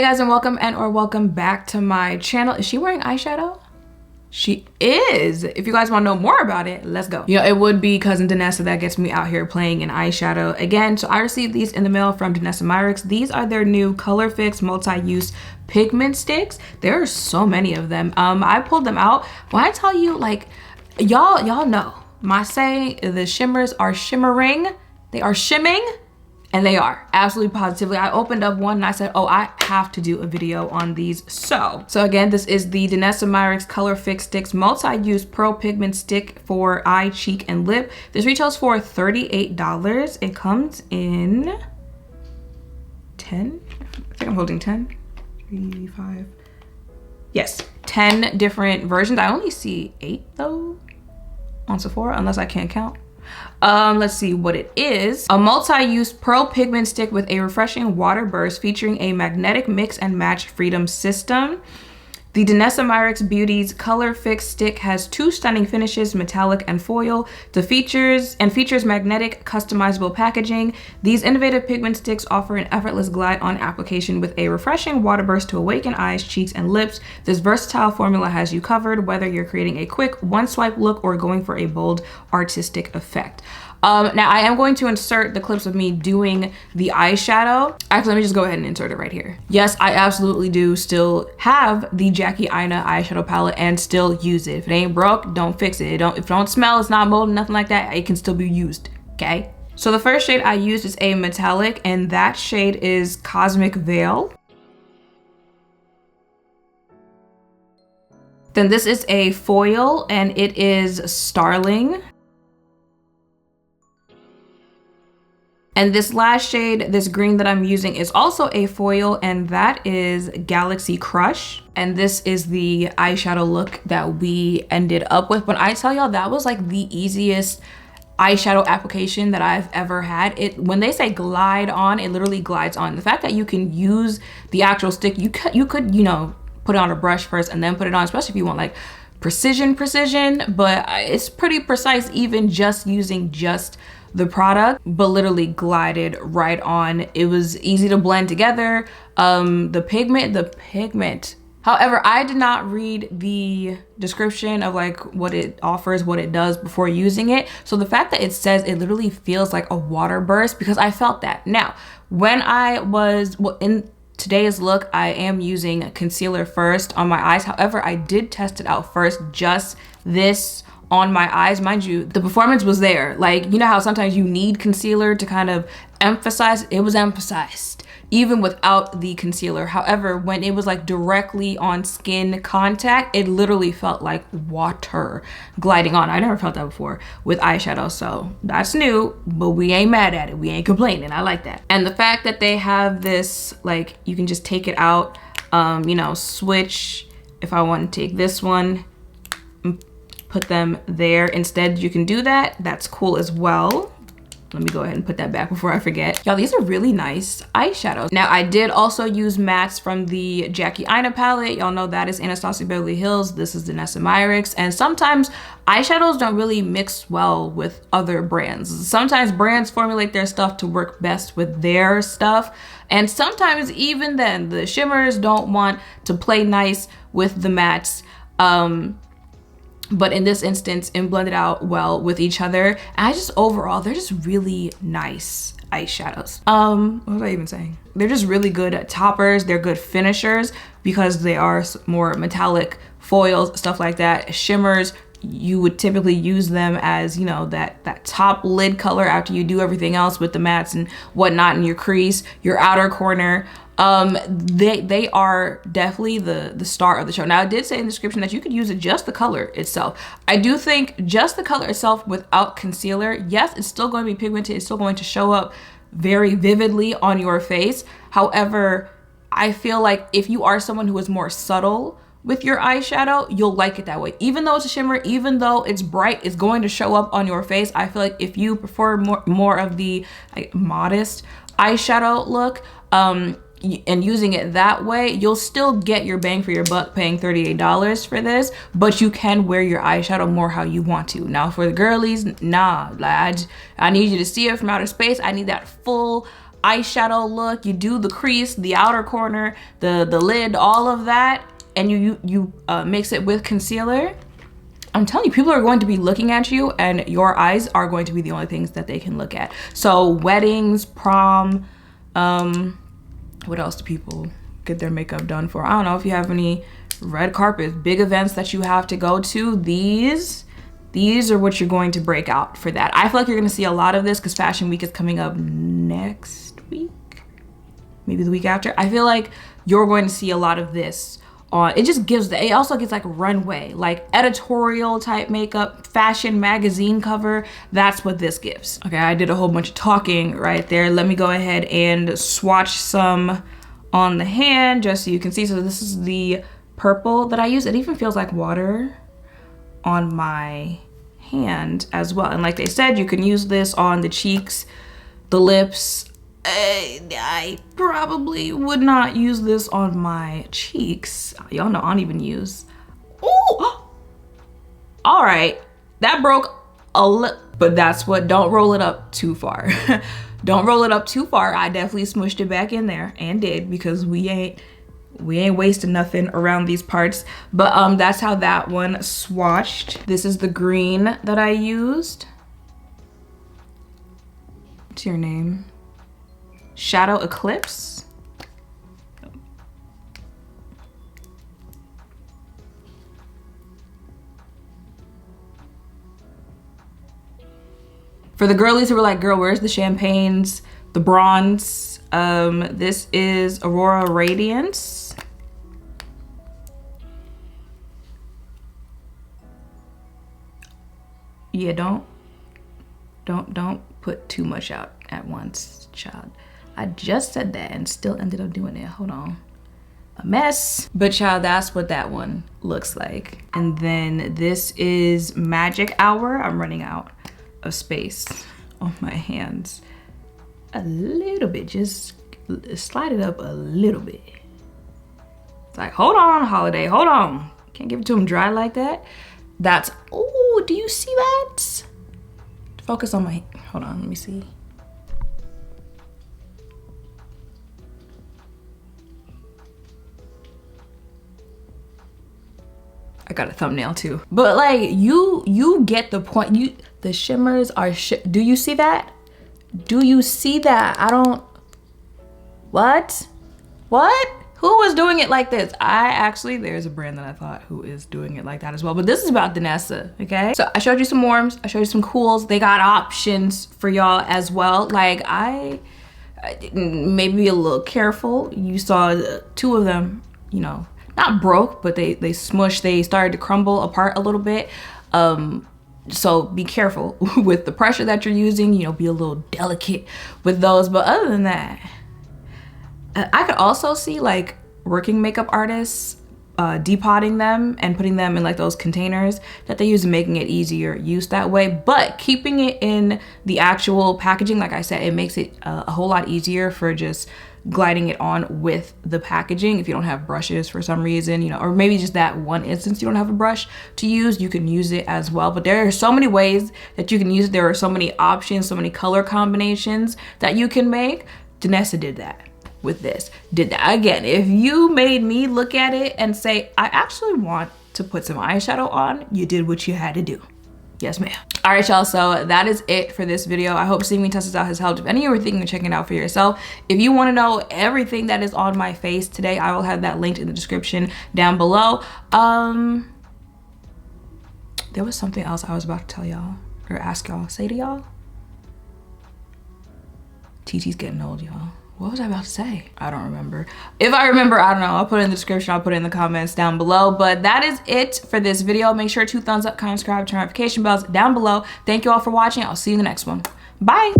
Hey guys, and welcome back to my channel. Is she wearing eyeshadow? She is. If you guys want to know more about it, let's go. You know, it would be cousin Danessa that gets me out here playing in eyeshadow again. So I received these in the mail from Danessa Myricks. These are their new Colorfix multi-use pigment sticks. There are so many of them. I pulled them out. When I tell you, like, y'all know my saying, the shimmers are shimmering. They are shimming. And they are, absolutely positively. I opened up one and I said, oh, I have to do a video on these. So again, this is the Danessa Myricks Colorfix Stix Multi-Use Pro Pigment Stick for eye, cheek, and lip. This retails for $38. It comes in 10, I think I'm holding 10, 3, 5. Yes, 10 different versions. I only see 8 though on Sephora, unless I can't count. Let's see what it is. A multi-use pro pigment stick with a refreshing water burst featuring a magnetic mix and match freedom system. The Danessa Myricks Beauty's Colorfix Stick has 2 stunning finishes, metallic and foil. Features magnetic customizable packaging. These innovative pigment sticks offer an effortless glide on application with a refreshing water burst to awaken eyes, cheeks, and lips. This versatile formula has you covered, whether you're creating a quick one-swipe look or going for a bold artistic effect. Now I am going to insert the clips of me doing the eyeshadow. Actually, let me just go ahead and insert it right here. Yes, I absolutely do still have the JustShanygne eyeshadow palette and still use it. If it ain't broke, don't fix it. If it don't smell, it's not molded, nothing like that, it can still be used, okay? So the first shade I used is a metallic, and that shade is Cosmic Veil. Then this is a foil, and it is Starling. And this last shade, this green that I'm using, is also a foil, and that is Galaxy Crush. And this is the eyeshadow look that we ended up with. When I tell y'all, that was like the easiest eyeshadow application that I've ever had. When they say glide on, it literally glides on. The fact that you can use the actual stick, you could, you know, put it on a brush first and then put it on, especially if you want like precision, but it's pretty precise even just using the product, but literally glided right on. It was easy to blend together. The pigment. However, I did not read the description of like what it offers, what it does before using it. So the fact that it says it literally feels like a water burst, because I felt that. Now, when I was, in today's look, I am using concealer first on my eyes. However, I did test it out first, just this on my eyes. Mind you, the performance was there. Like, you know how sometimes you need concealer to kind of emphasize? It was emphasized even without the concealer. However, when it was like directly on skin contact, it literally felt like water gliding on. I never felt that before with eyeshadow, so that's new, but we ain't mad at it. We ain't complaining. I like that. And the fact that they have this, like, you can just take it out, you know, switch. If I want to take this one, put them there instead, you can do that. That's cool as well. Let me go ahead and put that back before I forget. Y'all, these are really nice eyeshadows. Now, I did also use mattes from the JustShanygne palette. Y'all know that is Anastasia Beverly Hills. This is Danessa Myricks. And sometimes eyeshadows don't really mix well with other brands. Sometimes brands formulate their stuff to work best with their stuff. And sometimes even then, the shimmers don't want to play nice with the mattes. But in this instance, it blended out well with each other. And I just, overall, they're just really nice eyeshadows. What was I even saying? They're just really good toppers. They're good finishers because they are more metallic foils, stuff like that. Shimmers, you would typically use them as, you know, that top lid color after you do everything else with the mattes and whatnot in your crease, your outer corner. They are definitely the star of the show. Now, I did say in the description that you could use it just the color itself. I do think just the color itself without concealer, yes, it's still going to be pigmented. It's still going to show up very vividly on your face. However, I feel like if you are someone who is more subtle with your eyeshadow, you'll like it that way. Even though it's a shimmer, even though it's bright, it's going to show up on your face. I feel like if you prefer more of the like, modest eyeshadow look, and using it that way, you'll still get your bang for your buck paying $38 for this, but you can wear your eyeshadow more how you want to. Now for the girlies, nah, I need you to see it from outer space. I need that full eyeshadow look, you do the crease, the outer corner, the lid, all of that, and you mix it with concealer, I'm telling you, people are going to be looking at you and your eyes are going to be the only things that they can look at. So weddings, prom, what else do people get their makeup done for? I don't know if you have any red carpets, big events that you have to go to. These are what you're going to break out for that. I feel like you're gonna see a lot of this because Fashion Week is coming up next week, maybe the week after. I feel like you're going to see a lot of this on, it also gets like runway, like editorial type makeup, fashion magazine cover. That's what this gives. Okay, I did a whole bunch of talking right there. Let me go ahead and swatch some on the hand just so you can see. So this is the purple that I use. It even feels like water on my hand as well. And like they said, you can use this on the cheeks, the lips. I probably would not use this on my cheeks. Y'all know I don't even use. Ooh! All right, that broke a little, but that's what, don't roll it up too far. Don't roll it up too far. I definitely smushed it back in there and did, because we ain't wasting nothing around these parts. But that's how that one swatched. This is the green that I used. What's your name? Shadow Eclipse. For the girlies who were like, girl, where's the champagnes, the bronze? This is Aurora Radiance. Yeah, don't put too much out at once, child. I just said that and still ended up doing it. Hold on. A mess. But child, that's what that one looks like. And then this is Magic Hour. I'm running out of space on my hands. A little bit, just slide it up a little bit. It's like, hold on, Holiday, hold on. Can't give it to him dry like that. That's, oh, do you see that? Focus on my, hold on, let me see. I got a thumbnail too. But like, you get the point. The shimmers are, do you see that? Do you see that? I don't, what? Who was doing it like this? There's a brand that I thought who is doing it like that as well. But this is about Danessa, okay? So I showed you some warms, I showed you some cools. They got options for y'all as well. Like I maybe a little careful. You saw two of them, you know, not broke, but they smushed, they started to crumble apart a little bit. So be careful with the pressure that you're using, you know, be a little delicate with those. But other than that, I could also see like working makeup artists depotting them and putting them in like those containers that they use, and making it easier use that way. But keeping it in the actual packaging, like I said, it makes it a whole lot easier for just gliding it on with the packaging. If you don't have brushes for some reason, you know, or maybe just that one instance you don't have a brush to use, you can use it as well. But there are so many ways that you can use it. There are so many options, so many color combinations that you can make. Danessa did that with this, did that. Again, if you made me look at it and say, I actually want to put some eyeshadow on, you did what you had to do. Yes, ma'am. All right, y'all, so that is it for this video. I hope seeing me test this out has helped. If any of you are thinking of checking it out for yourself, if you wanna know everything that is on my face today, I will have that linked in the description down below. There was something else I was about to tell y'all, or ask y'all, say to y'all. TT's getting old, y'all. What was I about to say? I don't remember. If I remember, I don't know. I'll put it in the description. I'll put it in the comments down below. But that is it for this video. Make sure to thumbs up, comment, subscribe, turn notification bells down below. Thank you all for watching. I'll see you in the next one. Bye.